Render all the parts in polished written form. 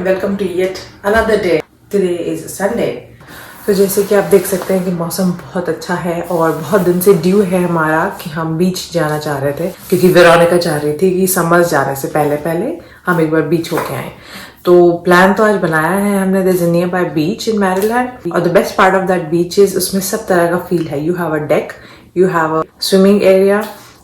welcome to yet another day. Today is Sunday. तो जैसे कि आप देख सकते हैं कि मौसम बहुत अच्छा है और बहुत दिन से ड्यू है हमारा कि हम बीच जाना चाह रहे थे, क्योंकि वेरोनिका चाह रही थी कि समर्स जाने से पहले पहले हम एक बार बीच होके आए। तो प्लान तो आज बनाया है हमने। There is a nearby beach in Maryland और the best part of that beach is उसमें सब तरह का फील है। You have a deck, you have a swimming area,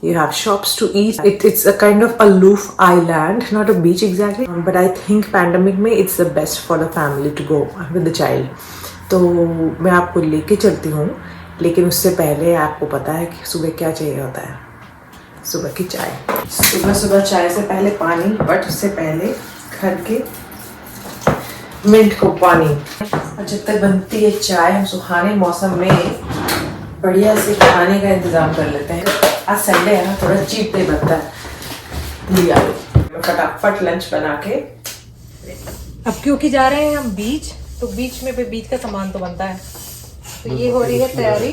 you have shops to eat. It's a kind of aloof island, not a beach exactly, but I think pandemic में it's the best for the family to go with the child. तो मैं आपको लेके चलती हूँ, लेकिन उससे पहले आपको पता है कि सुबह क्या चाहिए होता है। सुबह की चाय। सुबह सुबह चाय से पहले पानी, बट उससे पहले घर के मिंट को पानी। और जब तक बनती है चाय हम सुहाने मौसम में बढ़िया से खाने का इंतजाम कर लेते हैं। आज संडे है ना, थोड़ा चीप डे बनता है। लिया फटाफट लंच बना के। अब क्योंकि जा रहे हैं हम बीच, तो बीच में भी बीच का सामान तो बनता है। तो ये हो रही है तैयारी,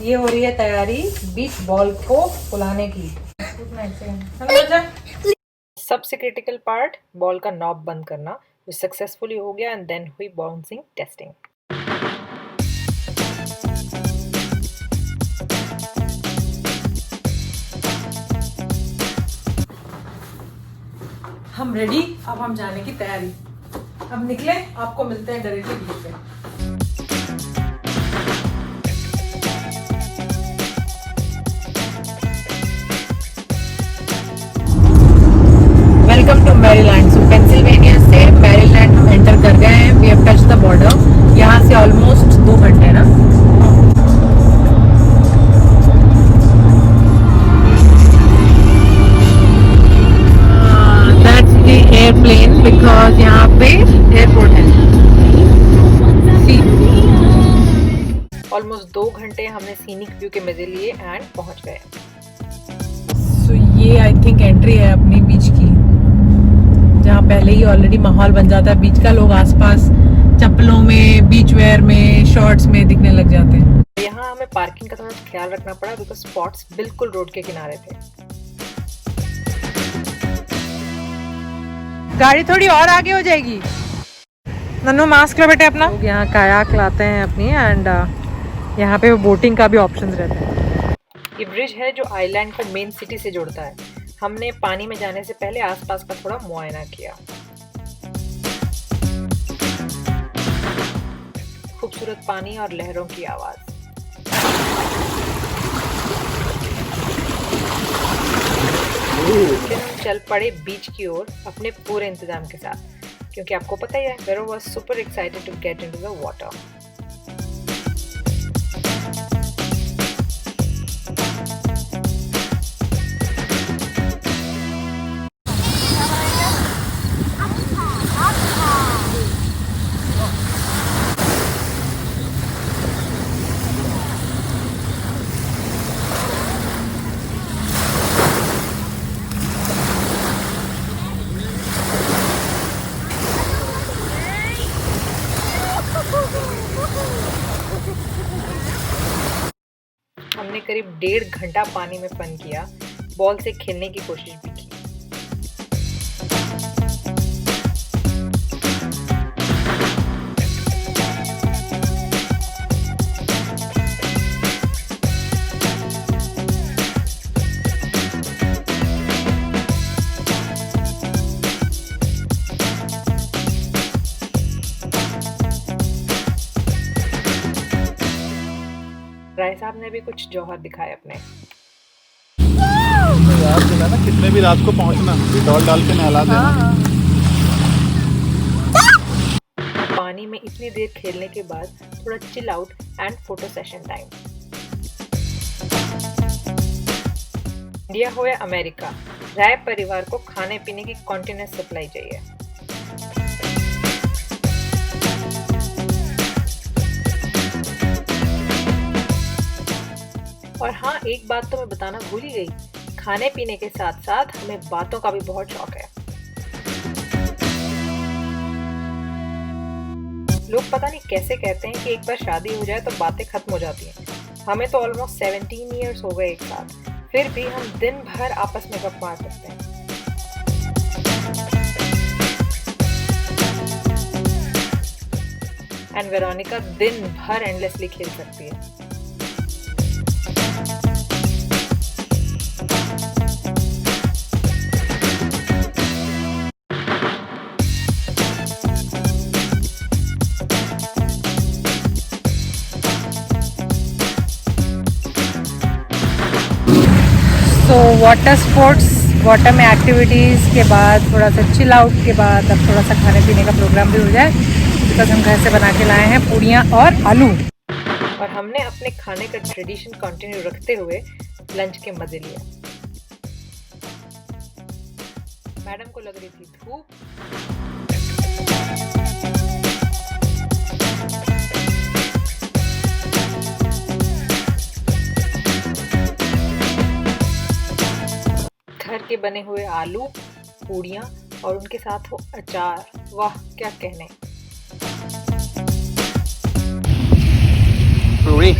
ये हो रही है तैयारी बीच बॉल को बुलाने की। सबसे क्रिटिकल पार्ट बॉल का नॉब बंद करना, जो सक्सेसफुली हो गया, एंड देन हुई बाउंसिंग टेस्टिंग। हम रेडी, अब हम जाने की तैयारी। अब निकले, आपको मिलते हैं डायरेक्टली बीच पे। Welcome to Maryland. So Pennsylvania से मैरीलैंड हम एंटर कर गए हैं। We have touch the border. यहाँ से ऑलमोस्ट 2 घंटे ना। एयरप्लेन, बिकॉज यहाँ पे एयरपोर्ट है। ऑलमोस्ट 2 घंटे हमने सीनिक व्यू के मजे लिए एंड पहुंच गए। सो ये आई थिंक एंट्री है अपनी बीच की, जहाँ पहले ही ऑलरेडी माहौल बन जाता है बीच का। लोग आसपास चप्पलों में, बीच वेयर में, शॉर्ट्स में दिखने लग जाते हैं। यहाँ हमें पार्किंग का थोड़ा ख्याल रखना पड़ा, बिकॉज स्पॉट्स बिल्कुल रोड के किनारे थे। गाड़ी थोड़ी और आगे हो जाएगी। नन्नू मास्क लो बेटे अपना। लोग यहाँ कायाक लाते हैं अपनी, एंड यहाँ पे बोटिंग का भी ऑप्शन रहता है। ये ब्रिज है जो आइलैंड को मेन सिटी से जोड़ता है। हमने पानी में जाने से पहले आसपास का थोड़ा मुआयना किया। खूबसूरत पानी और लहरों की आवाज। फिर हम चल पड़े बीच की ओर अपने पूरे इंतजाम के साथ, क्योंकि आपको पता ही है, Vero was super excited to get into the water. हमने करीब 1.5 घंटा पानी में फन किया, बॉल से खेलने की कोशिश भी की। राय साहब ने भी कुछ जौहर दिखाए अपने। याद दिला ना, कितने भी रात को पहुंचना, डॉल डाल के नहला देना। पानी में इतनी देर खेलने के बाद थोड़ा chill out and photo session time. India हो या अमेरिका, राय परिवार को खाने पीने की कॉन्टिन्यूअस सप्लाई चाहिए। और हाँ, एक बात तो मैं बताना भूल ही गई, खाने पीने के साथ साथ हमें बातों का भी बहुत शौक है। लोग पता नहीं कैसे कहते हैं कि एक बार शादी हो जाए तो बातें खत्म हो जाती हैं। हमें तो ऑलमोस्ट 17 ईयर्स हो गए एक साथ, फिर भी हम दिन भर आपस में गप मार सकते हैं। एंड वेरोनिका दिन भर एंडलेसली खेल सकती है। तो वाटर स्पोर्ट्स, वाटर में एक्टिविटीज़ के बाद थोड़ा सा चिल आउट के बाद अब थोड़ा सा खाने पीने का प्रोग्राम भी हो जाए, बिकॉज हम घर से बना के लाए हैं पूड़ियाँ और आलू। और हमने अपने खाने का ट्रेडिशन कंटिन्यू रखते हुए लंच के मज़े लिए। मैडम को लग रही थी धूप। घर के बने हुए आलू, पूड़ियाँ और उनके साथ हो अचार, वाह क्या कहने। पूरी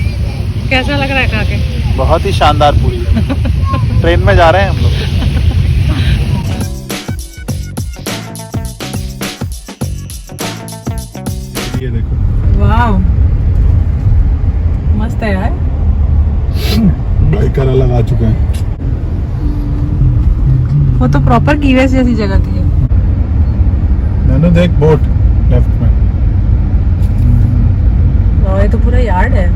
कैसा लग रहा है खा के? बहुत ही शानदार पूरी है। ट्रेन में जा रहे हैं हम लोग। ये देखो, वाह मस्त है यार। बाइकर अलग आ चुके हैं। वो तो प्रॉपर की वेस्ट जैसी जगह थी। मैंने देख बोट लेफ्ट में। ये तो पूरा यार्ड है।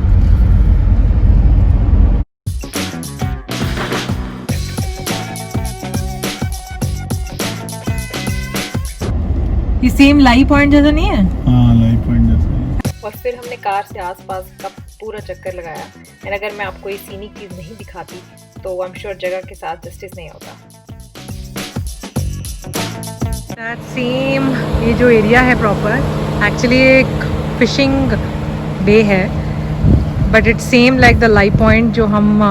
ये सेम लाई पॉइंट जैसा नहीं है? हाँ, लाई पॉइंट जैसा। और फिर हमने कार से आसपास का पूरा चक्कर लगाया। एंड अगर मैं आपको ये सीनिक चीज़ नहीं दिखाती तो आई एम श्योर जगह के साथ जस्टिस नहीं होता। सेम ये जो एरिया है प्रॉपर एक्चुअली एक फिशिंग बे है, but it's same like the lie point जो हम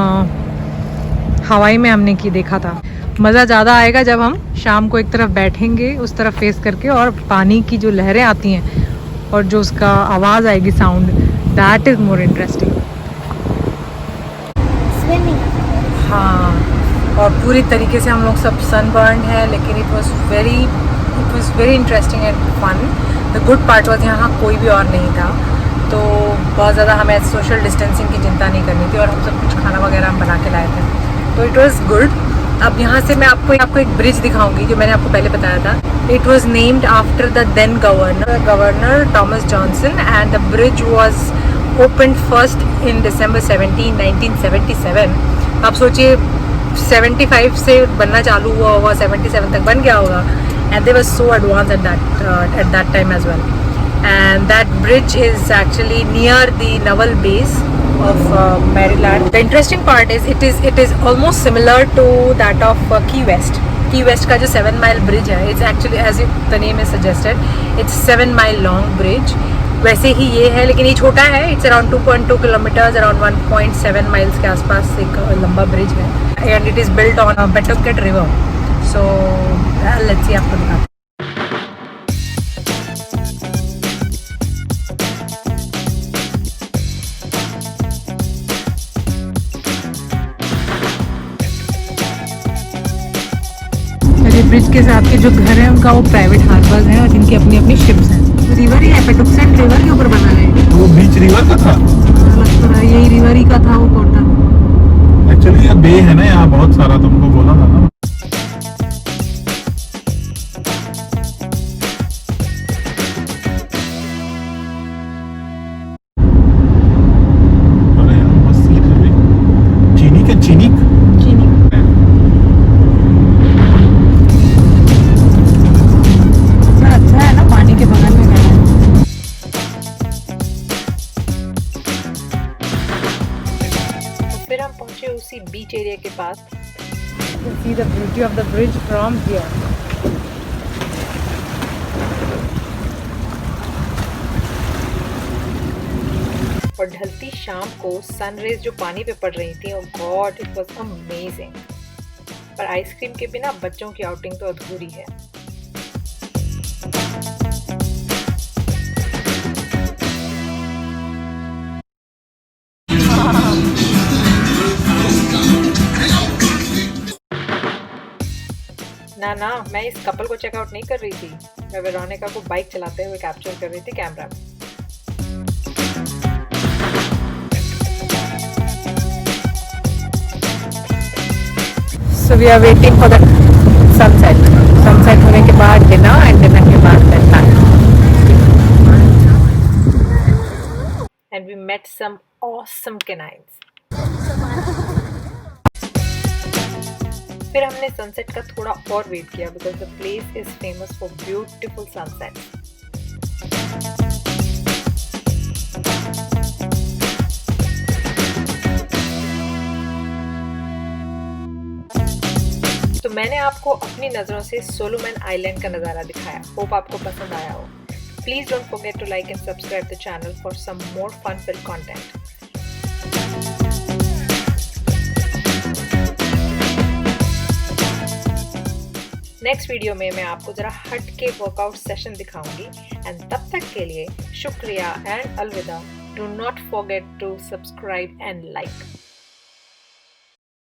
हवाई में हमने की देखा था। मज़ा ज़्यादा आएगा जब हम शाम को एक तरफ बैठेंगे उस तरफ फेस करके और पानी की जो लहरें आती हैं और जो उसका आवाज़ आएगी sound, that is more interesting. हाँ, और पूरी तरीके से हम लोग सब सनबर्न है, लेकिन it was very interesting and fun. The good part was यहाँ कोई भी और नहीं था, तो बहुत ज़्यादा हमें सोशल डिस्टेंसिंग की चिंता नहीं करनी थी और हम सब कुछ खाना वगैरह हम बना के लाए थे, तो इट वॉज़ गुड। अब यहाँ से मैं आपको एक ब्रिज दिखाऊंगी जो मैंने आपको पहले बताया था। It was named after the then governor Thomas Johnson and the bridge was open first in December 17, 1977। आप सोचिए 75 से बनना चालू हुआ होगा, 77 तक बन गया होगा, and they were so advanced at that time as well. And that bridge is actually near the naval base of Maryland. The interesting part is it is almost similar to that of Key West. Key West का जो 7 mile bridge है, it's actually as the name is suggested, it's 7 mile long bridge. वैसे ही ये है, लेकिन ये छोटा है। It's around 2.2 kilometers, around 1.7 miles के आसपास एक लंबा ब्रिज है, and it is built on Pawtucket River. So let's see आपको दिखाते हैं। ब्रिज के साथ के जो घर हैं उनका वो प्राइवेट हार्बर्स हैं और जिनकी अपनी अपनी शिप्स हैं। रिवर ही है, पेटुक्सेट रिवर के ऊपर बना है। वो बीच रिवर का था, यही रिवर ही का था वो कोटा। एक्चुअली ये बे है ना, यहाँ बहुत सारा, तुमको बोला था ना। अरे यार मस्त सीट है भाई। चीनी अच्छा है ना, पानी के बगल में है। फिर हम पहुंचे उसी बीच एरिया के पास। See the beauty of the bridge from here. और ढलती शाम को सनरेज जो पानी पे पड़ रही थी, oh God, it was amazing. पर आइसक्रीम के बिना बच्चों की आउटिंग तो अधूरी है। ना मैं इस कपल को चेकआउट नहीं कर रही थी, मैं वेरोनिका को बाइक चलाते हुए कैप्चर कर रही थी कैमरा में। We are waiting for the sunset. Sunset होने के बाद डिनर एंड डिनर के बाद bed time. And we met some awesome canines. फिर हमने सनसेट का थोड़ा और वेट किया because the place is famous for beautiful sunset. तो मैंने आपको अपनी नज़रों से सोलोमन आइलैंड का नज़ारा दिखाया। होप आपको पसंद आया हो। Please don't forget to like and subscribe the channel for some more fun filled content. Next video में मैं आपको जरा हट के वर्कआउट सेशन दिखाऊंगी। एंड तब तक के लिए शुक्रिया एंड अलविदा। Do not forget to subscribe and like.